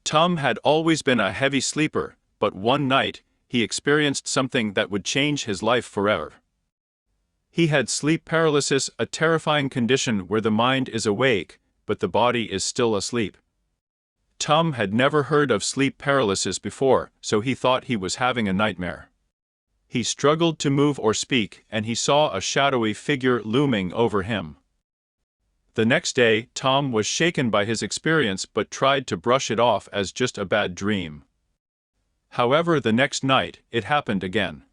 Tom had always been a heavy sleeper, but one night, he experienced something that would change his life forever. He had sleep paralysis, a terrifying condition where the mind is awake, but the body is still asleep. Tom had never heard of sleep paralysis before, so he thought he was having a nightmare. He struggled to move or speak, and he saw a shadowy figure looming over him. The next day, Tom was shaken by his experience but tried to brush it off as just a bad dream. However, the next night, it happened again.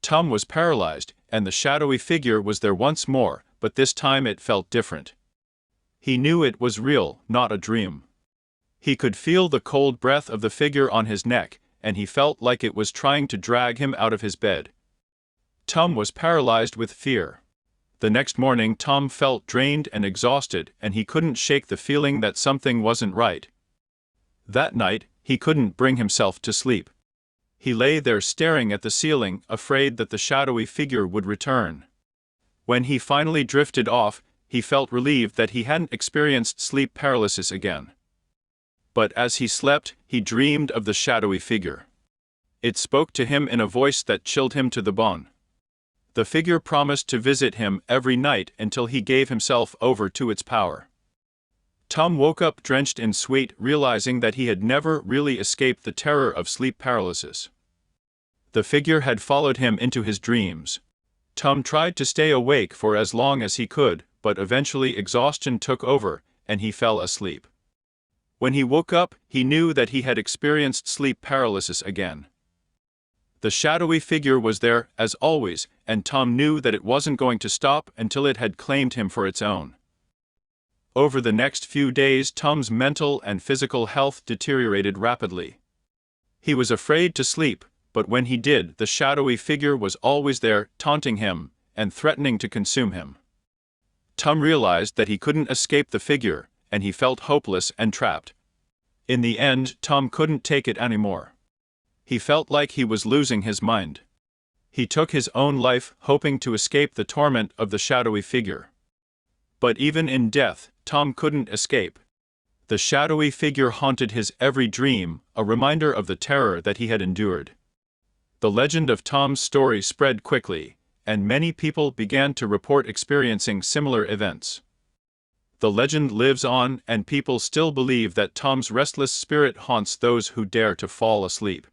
Tom was paralyzed, and the shadowy figure was there once more, but this time it felt different. He knew it was real, not a dream. He could feel the cold breath of the figure on his neck, and he felt like it was trying to drag him out of his bed. Tom was paralyzed with fear. The next morning, Tom felt drained and exhausted, and he couldn't shake the feeling that something wasn't right. That night, he couldn't bring himself to sleep. He lay there staring at the ceiling, afraid that the shadowy figure would return. When he finally drifted off, he felt relieved that he hadn't experienced sleep paralysis again. But as he slept, he dreamed of the shadowy figure. It spoke to him in a voice that chilled him to the bone. The figure promised to visit him every night until he gave himself over to its power. Tom woke up drenched in sweat, realizing that he had never really escaped the terror of sleep paralysis. The figure had followed him into his dreams. Tom tried to stay awake for as long as he could, but eventually exhaustion took over, and he fell asleep. When he woke up, he knew that he had experienced sleep paralysis again. The shadowy figure was there, as always, and Tom knew that it wasn't going to stop until it had claimed him for its own. Over the next few days, Tom's mental and physical health deteriorated rapidly. He was afraid to sleep, but when he did, the shadowy figure was always there, taunting him and threatening to consume him. Tom realized that he couldn't escape the figure, and he felt hopeless and trapped. In the end, Tom couldn't take it anymore. He felt like he was losing his mind. He took his own life, hoping to escape the torment of the shadowy figure. But even in death, Tom couldn't escape. The shadowy figure haunted his every dream, a reminder of the terror that he had endured. The legend of Tom's story spread quickly, and many people began to report experiencing similar events. The legend lives on, and people still believe that Tom's restless spirit haunts those who dare to fall asleep.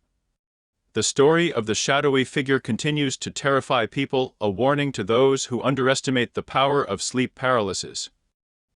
The story of the shadowy figure continues to terrify people, a warning to those who underestimate the power of sleep paralysis.